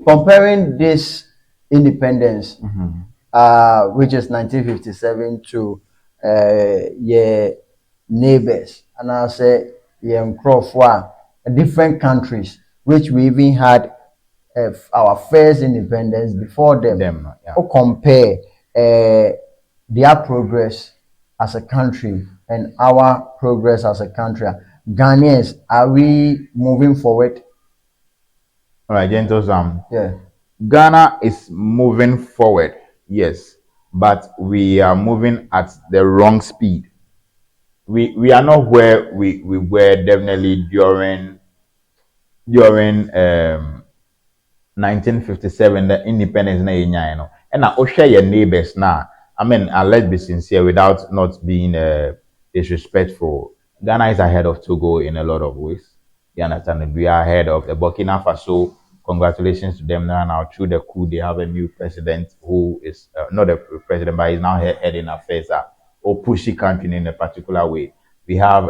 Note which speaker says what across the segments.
Speaker 1: comparing this independence, which is 1957, to yeah neighbors, and I'll say yeah different countries, which we even had our first independence before them.
Speaker 2: Yeah.
Speaker 1: Or compare their progress as a country and our progress as a country. Ghanaians, are we moving forward?
Speaker 2: All right, gentle Sam.
Speaker 1: Yeah.
Speaker 2: Ghana is moving forward, yes, but we are moving at the wrong speed. We are not where we were definitely during 1957, the independence na yenya, you know. And I share your neighbors now. I mean, let's be sincere without not being disrespectful. Ghana is ahead of Togo in a lot of ways. You understand? We are ahead of the Burkina Faso. Congratulations to them now. Through the coup, they have a new president who is not a president, but he's now heading affairs or pushy country in a particular way. We have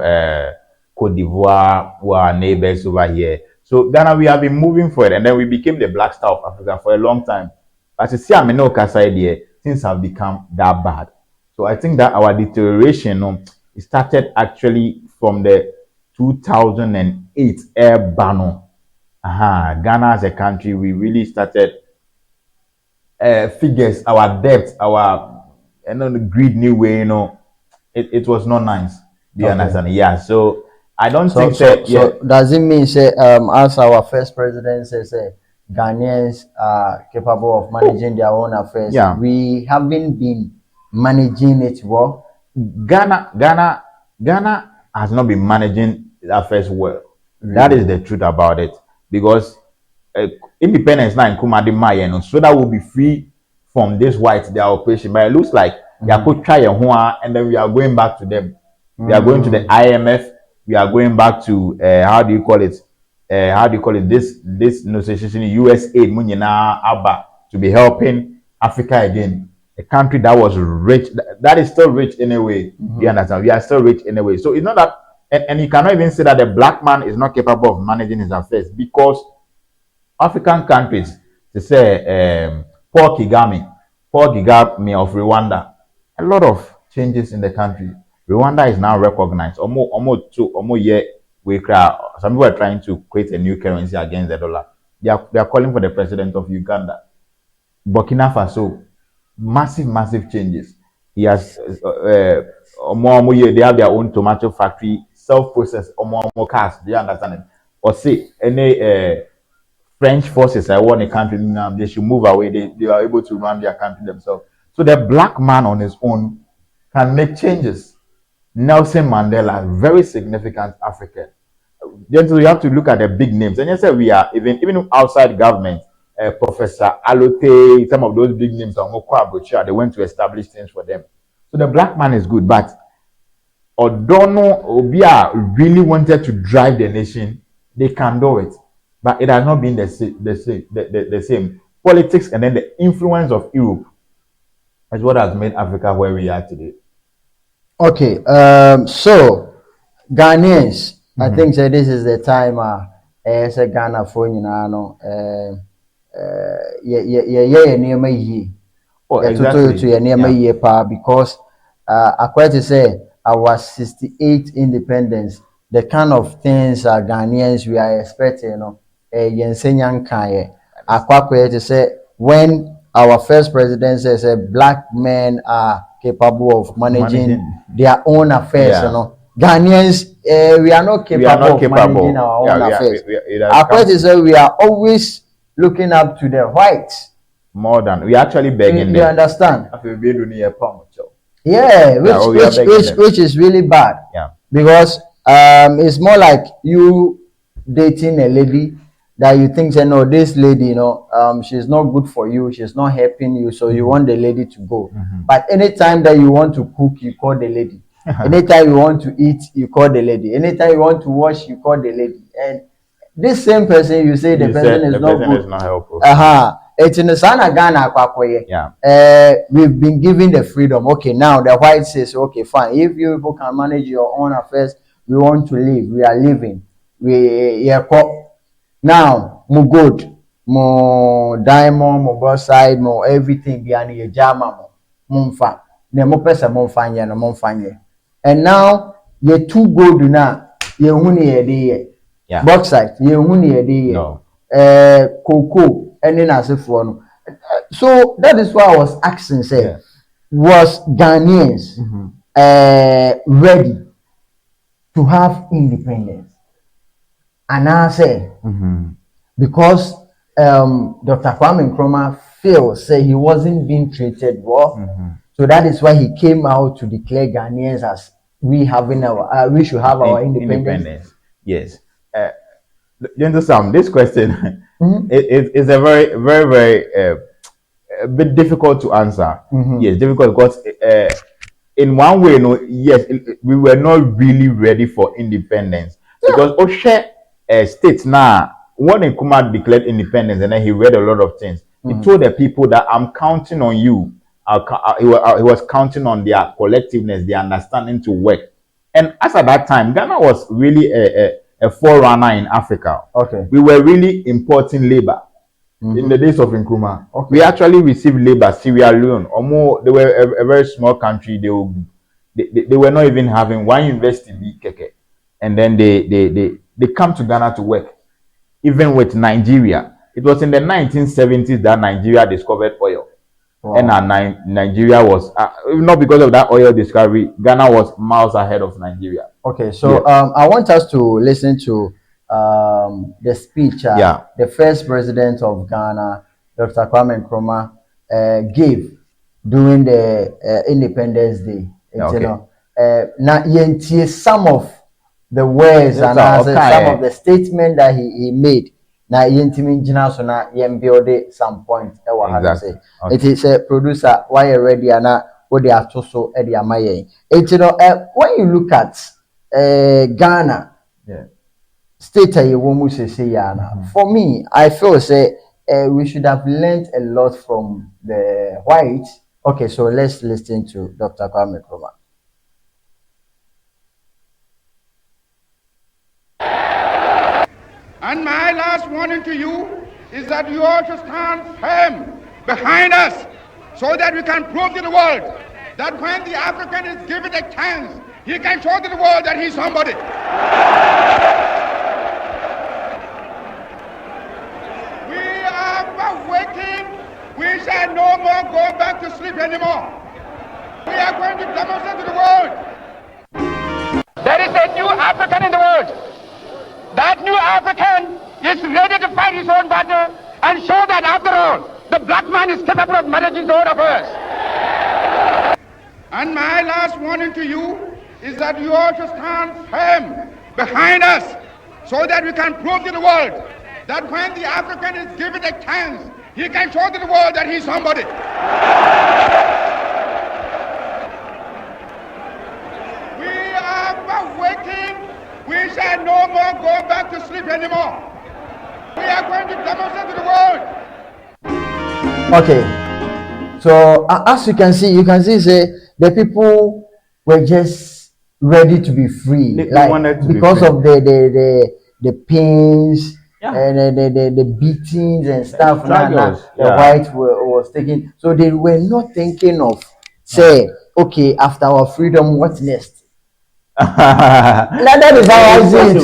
Speaker 2: Cote d'Ivoire, who are neighbors over here. So Ghana, we have been moving forward, and then we became the black star of Africa for a long time. As you see, I'm no idea, things have become that bad. So I think that our deterioration it started actually from the 2008 air ban. Ghana as a country, we really started figures, our debt, our the greed new way, it was not nice. Do you understand? Yeah. So I don't think that.
Speaker 1: So does it mean say as our first president says Ghanaians are capable of managing their own affairs?
Speaker 2: Yeah.
Speaker 1: We haven't been managing it well.
Speaker 2: Ghana has not been managing affairs well. That is the truth about it. Because independence now in Kumadi Maya, so that will be free from this white their operation. But it looks like they could try and then we are going back to them. We are going to the IMF. We are going back to how do you call it? This negotiation US aid ABBA to be helping Africa again. A country that was rich, that is still rich anyway. You understand? We are still rich anyway. So it's not that, and you cannot even say that the black man is not capable of managing his affairs, because African countries, they say Paul Kagame of Rwanda, a lot of changes in the country. Rwanda is now recognized. Some people are trying to create a new currency against the dollar. They are calling for the president of Uganda. Burkina Faso, massive changes. He has they have their own tomato factory, self-processed cars. Do you understand it? Or say any French forces I want a country now, they should move away. They are able to run their country themselves. So the black man on his own can make changes. Nelson Mandela, very significant African. Then you have to look at the big names. And you say we are even outside government, Professor Alote, some of those big names, they went to establish things for them. So the black man is good, but Odono Obia really wanted to drive the nation. They can do it, but it has not been the same. Politics and then the influence of Europe is what has made Africa where we are today.
Speaker 1: Okay, so Ghanaians, I think that this is the time as a Ghana for because according to say our 68 independence, the kind of things Ghanaians we are expecting, to say when our first president says black men are capable of managing their own affairs, Ghanaians, we are not capable of managing our own affairs. According to say we are always looking up to the whites.
Speaker 2: More than we actually begging.
Speaker 1: You understand? Yeah, which is really bad.
Speaker 2: Yeah.
Speaker 1: Because it's more like you dating a lady that you think say no, this lady, she's not good for you, she's not helping you, so you want the lady to go. But anytime that you want to cook, you call the lady. Anytime you want to eat, you call the lady. Anytime you want to wash, you call the lady. And this same person, you say the person is not good.
Speaker 2: Is not helpful.
Speaker 1: It's in the Sana Ghana.
Speaker 2: Yeah.
Speaker 1: We've been given the freedom. Okay, now the white says, okay, fine. If you people can manage your own affairs, we want to live. We are living. Now, Mugod. more diamond, more bauxite, more everything behind your jama, mumfa. Ne mo pesa mumfanya no mumfanya. And now ye too gold na ye huni ye de
Speaker 2: Yeah.
Speaker 1: bauxite ye huni ye de
Speaker 2: No.
Speaker 1: cocoa any nasifo no. So that is why I was asking, say,
Speaker 2: Yeah.
Speaker 1: was Ghanaians ready to have independence? And I say, because Dr. Kwame Nkrumah feels say he wasn't being treated well, so that is why he came out to declare Ghanaians as we should have our independence.
Speaker 2: Yes. You understand this question? It's a very, very, very a bit difficult to answer. Yes, difficult because in one way, no, yes, we were not really ready for independence because Oshe states now when Nkrumah declared independence and then he read a lot of things. He told the people that I'm counting on you. He was counting on their collectiveness, their understanding to work. And as at that time, Ghana was really a forerunner in Africa.
Speaker 1: Okay.
Speaker 2: We were really importing labor. In the days of Nkrumah, we actually received labor, Sierra Leone. Or more, they were a very small country. They were not even having one university, and then they come to Ghana to work. Even with Nigeria, it was in the 1970s that Nigeria discovered oil. Wow. And Nigeria was not because of that oil discovery. Ghana was miles ahead of Nigeria.
Speaker 1: Okay, so I want us to listen to the speech the first president of Ghana, Dr. Kwame Nkrumah, gave during the Independence Day. Okay. You know, now yentie some of the words and some of the statement that he made. Now yentimi jina so na build some point. Exactly. Okay. It is a producer why you ready and what they are to so e dey amaye. It you know when you look at Ghana, state a woman say yana. For me, I feel say we should have learned a lot from the whites. Okay, so let's listen to Dr. Kwame Nkrumah.
Speaker 3: And my last warning to you is that you all should stand firm behind us so that we can prove to the world that when the African is given a chance, he can show to the world that he's somebody. We are awakening. We shall no more go back to sleep anymore. We are going to demonstrate to the world. There is a new African in the world. That new African is ready to fight his own battle and show that after all, the black man is capable of managing the whole affairs. And my last warning to you is that you all should stand firm behind us so that we can prove to the world that when the African is given a chance, he can show to the world that he's somebody. We are awakening. We shall no more go back to sleep anymore. We are going to demonstrate to the world.
Speaker 1: Okay. So as you can see, say the people were just ready to be free, because of the pains and the beatings and stuff. The white was taking, so they were not thinking of say, okay, after our freedom, what's next? That is how I see it.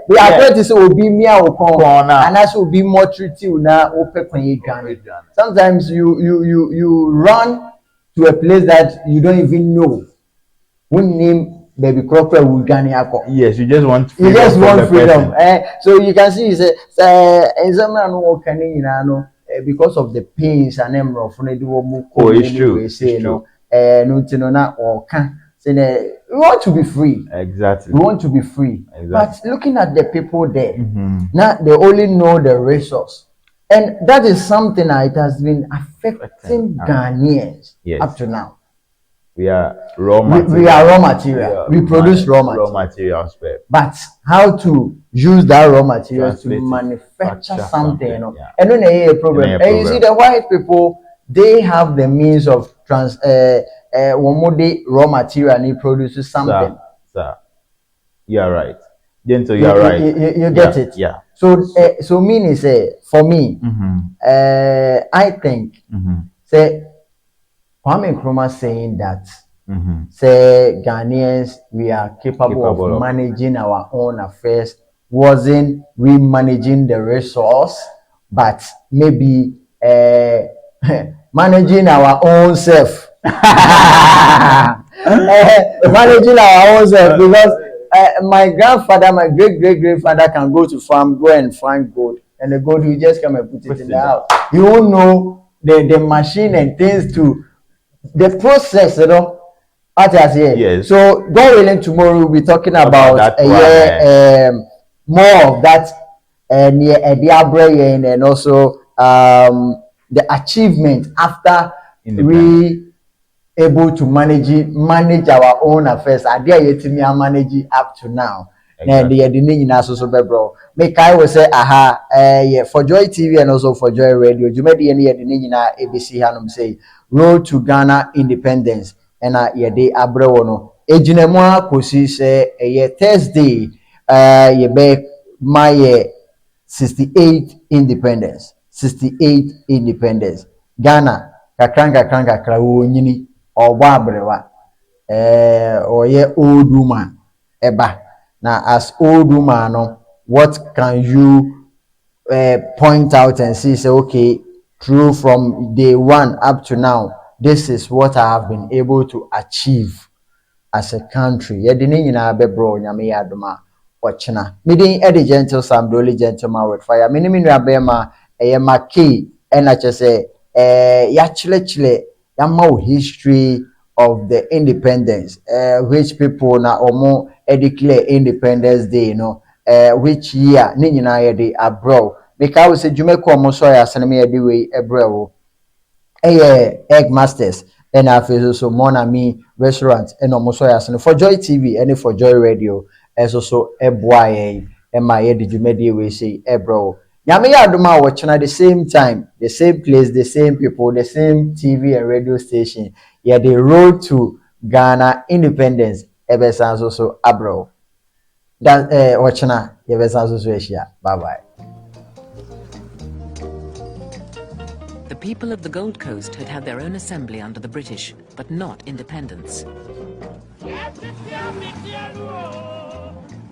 Speaker 1: The advert will be me and that will be more treaty now. Sometimes you run to a place that you don't even know. When name baby crocodile will Ghana.
Speaker 2: Yes, you just want
Speaker 1: freedom. So you can see because of the pains and them
Speaker 2: it's true.
Speaker 1: We want to be free.
Speaker 2: Exactly.
Speaker 1: We want to be free. Exactly. But looking at the people there, now they only know the resource. And that is something that it has been affecting Ghanaians up to now.
Speaker 2: We are raw material.
Speaker 1: We are raw material. We produce raw material. But how to use that raw material to manufacture something, you know? And then a problem. And you see the white people, they have the means of one more day raw material and it produces something.
Speaker 2: Sir, you are right. Gentle, you are right.
Speaker 1: You get it.
Speaker 2: Yeah.
Speaker 1: So meaning say for me, I think say Kwame Nkrumah saying that say Ghanaians we are capable of managing our own affairs wasn't we managing the resource, but maybe managing our own self. Managing our own self because my grandfather, my great grandfather can go to farm, go and find gold, and the gold you just come and put it in the house. You won't know the machine and things to the process, you know.
Speaker 2: Yes.
Speaker 1: So God willing, tomorrow we'll be talking about more of that and also the achievement after we able to manage our own affairs. Idea yet me manage it up to now. Then the name so bro. Make I will say for Joy TV and also for Joy Radio. You made the name ABC Hanum say Road to Ghana Independence. And ye abrewo no ejinemu akosi se Thursday ye be my 68 independence Ghana kakra wonyini ogbo abrewa oye old woman eba na as old woman no what can you point out and say okay, through from day one up to now, this is what I have been able to achieve as a country. Yedini nyina be bro nyame yadoma ochina. Midin Eddie Gentle Sam Dolly Gentleman with fire. Mini abema ma key and I just say ya chile yama history of the independence which people na omo declare Independence Day, you know, which year ni nyina yede abro make I say jumeko omo so ya sene me yede we ebrewo egg masters and also Monami restaurant and almost for Joy TV and for Joy Radio as alsoeboy and my did you made we say bro Yami Aduma watching at the same time, the same place, the same people, the same TV and radio station. Yeah, the road to Ghana independence ebe sounds also abro. That watching ebe sounds also Asia. Bye bye.
Speaker 4: The people of the Gold Coast had had their own assembly under the British, but not independence.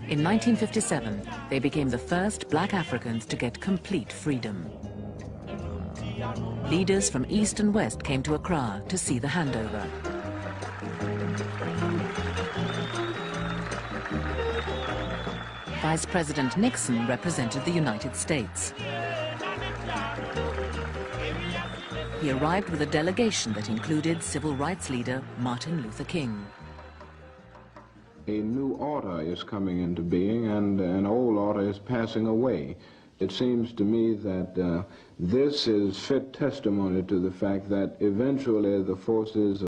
Speaker 4: In 1957, they became the first black Africans to get complete freedom. Leaders from East and West came to Accra to see the handover. Vice President Nixon represented the United States. He arrived with a delegation that included civil rights leader Martin Luther King.
Speaker 5: A new order is coming into being and an old order is passing away. It seems to me that this is fit testimony to the fact that eventually the forces